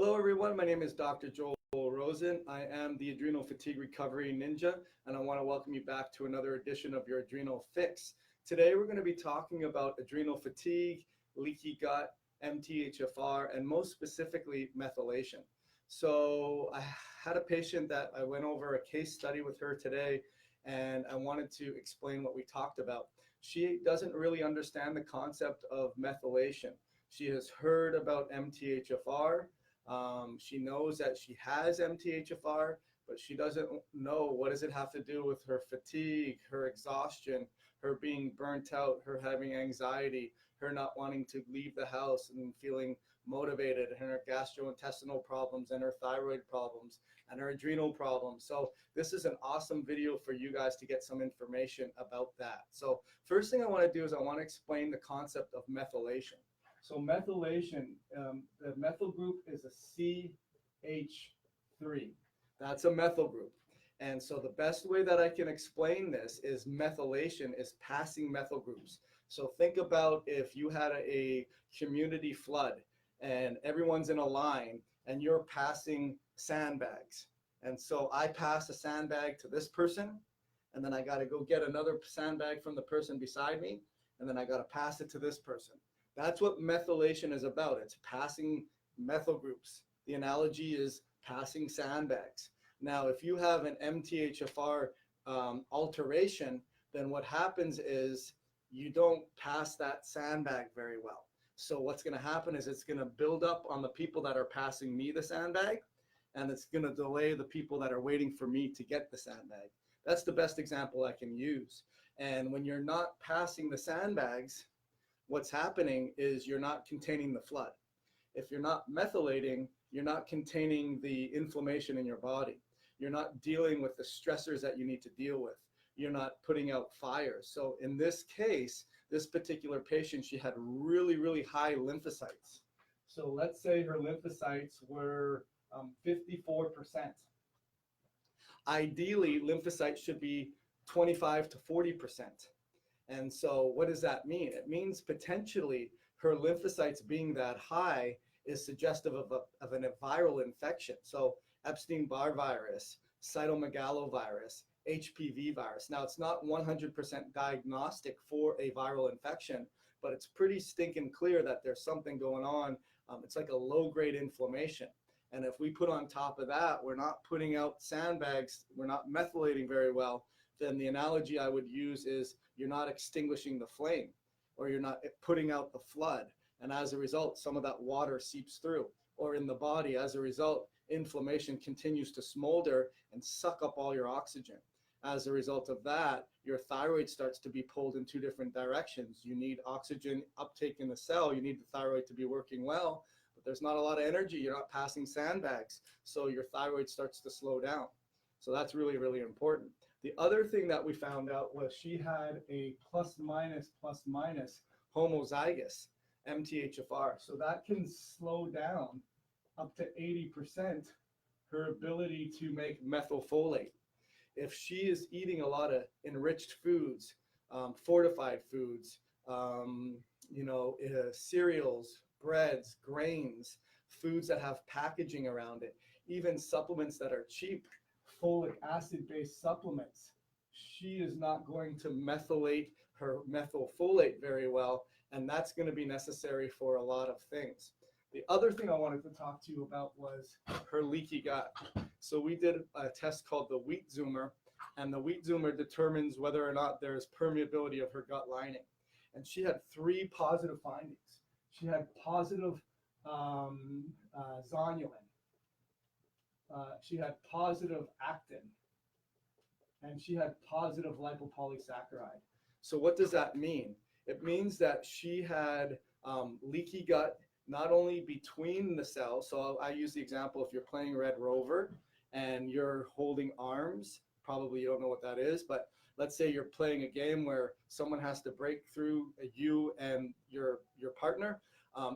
Hello, everyone. My name is Dr. Joel Rosen. I am the Adrenal Fatigue Recovery Ninja, and I want to welcome you back to another edition of your Adrenal Fix. Today, we're going to be talking about adrenal fatigue, leaky gut, MTHFR, and most specifically, methylation. So I had a patient that I went over a case study with her today, and I wanted to explain what we talked about. She doesn't really understand the concept of methylation. She has heard about MTHFR. She knows that she has MTHFR, but she doesn't know what does it have to do with her fatigue, her exhaustion, her being burnt out, her having anxiety, her not wanting to leave the house and feeling motivated, and her gastrointestinal problems and her thyroid problems and her adrenal problems. So this is an awesome video for you guys to get some information about that. So first thing I want to do is I want to explain the concept of methylation. So methylation, the methyl group is a CH3. That's a methyl group. And so the best way that I can explain this is methylation is passing methyl groups. So think about if you had a community flood and everyone's in a line and you're passing sandbags. And so I pass a sandbag to this person, and then I got to go get another sandbag from the person beside me, and then I got to pass it to this person. That's what methylation is about. It's passing methyl groups. The analogy is passing sandbags. Now, if you have an MTHFR alteration, then what happens is you don't pass that sandbag very well. So what's going to happen is it's going to build up on the people that are passing me the sandbag, and it's going to delay the people that are waiting for me to get the sandbag. That's the best example I can use. And when you're not passing the sandbags, what's happening is you're not containing the flood. If you're not methylating, you're not containing the inflammation in your body. You're not dealing with the stressors that you need to deal with. You're not putting out fires. So in this case, this particular patient, she had really, really high lymphocytes. So let's say her lymphocytes were 54%. Ideally, lymphocytes should be 25 to 40%. And so what does that mean? It means potentially her lymphocytes being that high is suggestive of a viral infection. So Epstein-Barr virus, cytomegalovirus, HPV virus. Now, it's not 100% diagnostic for a viral infection, but it's pretty stinking clear that there's something going on. It's like a low-grade inflammation. And if we put on top of that, we're not putting out sandbags, we're not methylating very well, then the analogy I would use is you're not extinguishing the flame, or you're not putting out the flood. And as a result, some of that water seeps through. Or in the body, as a result, inflammation continues to smolder and suck up all your oxygen. As a result of that, your thyroid starts to be pulled in two different directions. You need oxygen uptake in the cell. You need the thyroid to be working well, but there's not a lot of energy. You're not passing sandbags. So your thyroid starts to slow down. So that's really, really important. The other thing that we found out was she had a plus minus homozygous MTHFR. So that can slow down up to 80% her ability to make methylfolate. If she is eating a lot of enriched foods, fortified foods, cereals, breads, grains, foods that have packaging around it, even supplements that are cheap, folic acid-based supplements, she is not going to methylate her methylfolate very well, and that's going to be necessary for a lot of things. The other thing I wanted to talk to you about was her leaky gut. So we did a test called the wheat zoomer, and the wheat zoomer determines whether or not there is permeability of her gut lining. And she had 3 positive findings. She had positive zonulin. She had positive actin, and she had positive lipopolysaccharide. So what does that mean? It means that she had leaky gut, not only between the cells. So I use the example, if you're playing Red Rover and you're holding arms, probably you don't know what that is, but let's say you're playing a game where someone has to break through you and your partner.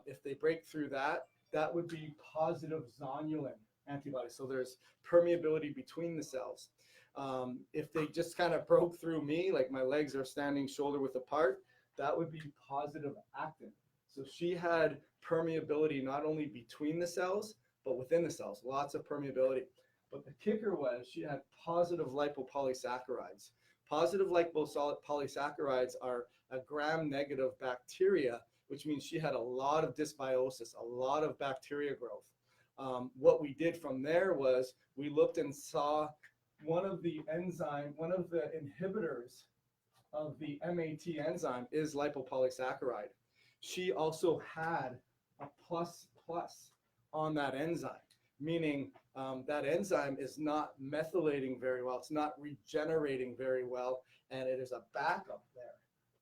If they break through that, that would be positive zonulin antibodies. So there's permeability between the cells. If they just kind of broke through me, like my legs are standing shoulder width apart, that would be positive actin. So she had permeability not only between the cells, but within the cells, lots of permeability. But the kicker was she had positive lipopolysaccharides. Positive lipopolysaccharides are a gram-negative bacteria, which means she had a lot of dysbiosis, a lot of bacteria growth. What we did from there was we looked and saw one of the inhibitors of the MAT enzyme is lipopolysaccharide. She also had a plus on that enzyme, meaning that enzyme is not methylating very well. It's not regenerating very well, and it is a backup there.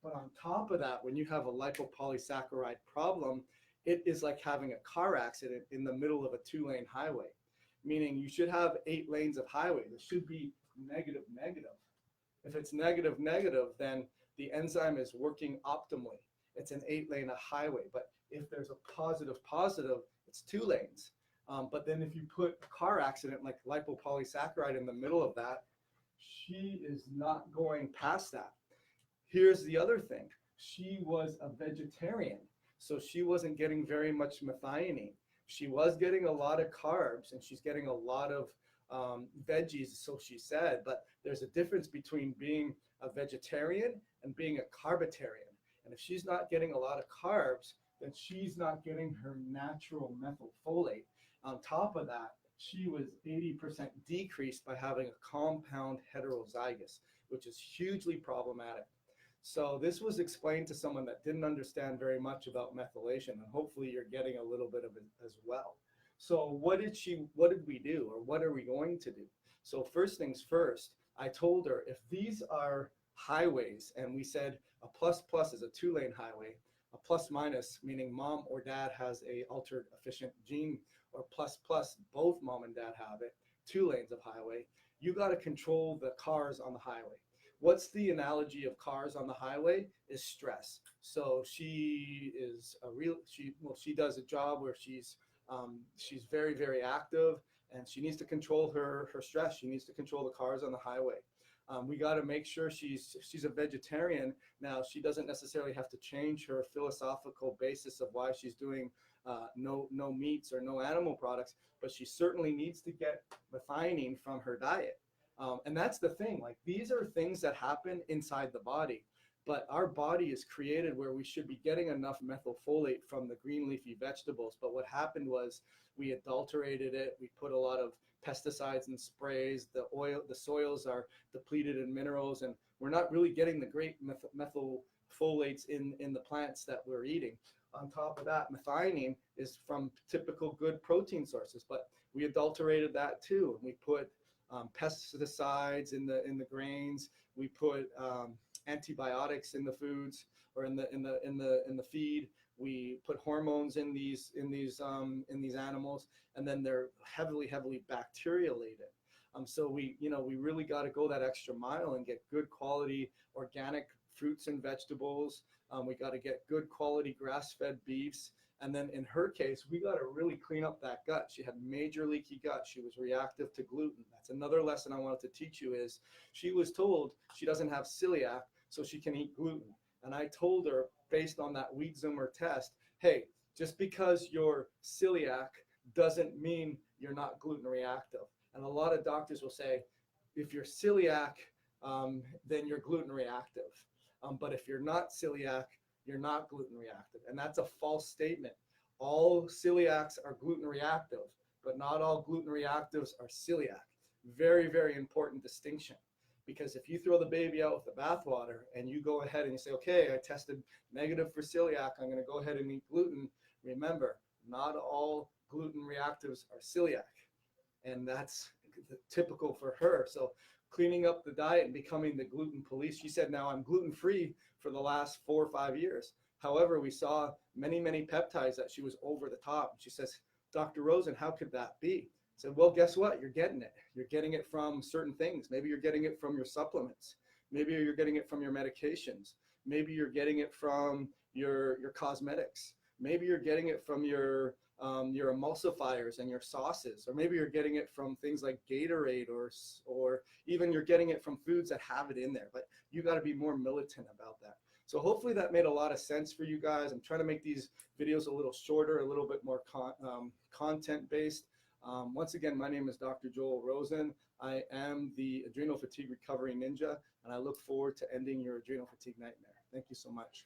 But on top of that, when you have a lipopolysaccharide problem, it is like having a car accident in the middle of a 2-lane highway, meaning you should have 8 lanes of highway. This should be negative. If it's negative, then the enzyme is working optimally. It's an 8-lane highway. But if there's a positive, it's 2 lanes. But then if you put a car accident like lipopolysaccharide in the middle of that, she is not going past that. Here's the other thing. She was a vegetarian, so she wasn't getting very much methionine. She was getting a lot of carbs, and she's getting a lot of veggies, so she said, but there's a difference between being a vegetarian and being a carbitarian. And if she's not getting a lot of carbs, then she's not getting her natural methylfolate. On top of that, she was 80% decreased by having a compound heterozygous, which is hugely problematic. So this was explained to someone that didn't understand very much about methylation, and hopefully you're getting a little bit of it as well. So what did we do, or what are we going to do? So first things first, I told her if these are highways, and we said a plus is a 2-lane highway, a plus minus, meaning mom or dad has a altered efficient gene, or plus, both mom and dad have it, 2 lanes of highway, you got to control the cars on the highway. What's the analogy of cars on the highway? Is stress. So she does a job where she's very, very active, and she needs to control her stress. She needs to control the cars on the highway. We got to make sure she's a vegetarian. Now, she doesn't necessarily have to change her philosophical basis of why she's doing no meats or no animal products, but she certainly needs to get methionine from her diet. And that's the thing, like these are things that happen inside the body, but our body is created where we should be getting enough methylfolate from the green leafy vegetables. But what happened was we adulterated it. We put a lot of pesticides and sprays. The soils are depleted in minerals, and we're not really getting the great methylfolates in the plants that we're eating. On top of that, methionine is from typical good protein sources, but we adulterated that too. And we put pesticides in the grains. We put antibiotics in the foods, or in the feed. We put hormones in these animals, and then they're heavily bacterialated. So we really got to go that extra mile and get good quality organic fruits and vegetables. We got to get good quality grass-fed beefs. And then in her case, we got to really clean up that gut. She had major leaky gut. She was reactive to gluten. That's another lesson I wanted to teach you is she was told she doesn't have celiac, so she can eat gluten. And I told her, based on that Wheat-Zoomer test, hey, just because you're celiac doesn't mean you're not gluten reactive. And a lot of doctors will say, if you're celiac, then you're gluten reactive. But if you're not celiac, you're not gluten reactive. And that's a false statement. All celiacs are gluten reactive, but not all gluten reactives are celiac. Very, very important distinction. Because if you throw the baby out with the bathwater and you go ahead and you say, okay, I tested negative for celiac, I'm going to go ahead and eat gluten. Remember, not all gluten reactives are celiac. And that's typical for her. So cleaning up the diet and becoming the gluten police. She said, now I'm gluten-free for the last 4 or 5 years. However, we saw many peptides that she was over the top. She says, Dr. Rosen, how could that be? I said, well, guess what? You're getting it. You're getting it from certain things. Maybe you're getting it from your supplements. Maybe you're getting it from your medications. Maybe you're getting it from your cosmetics. Maybe you're getting it from your emulsifiers and your sauces, or maybe you're getting it from things like Gatorade, or even you're getting it from foods that have it in there. But you got to be more militant about that. So hopefully that made a lot of sense for you guys. I'm trying to make these videos a little shorter, a little bit more content based. Once again, my name is Dr. Joel Rosen. I am the Adrenal Fatigue Recovery Ninja, and I look forward to ending your adrenal fatigue nightmare. Thank you so much.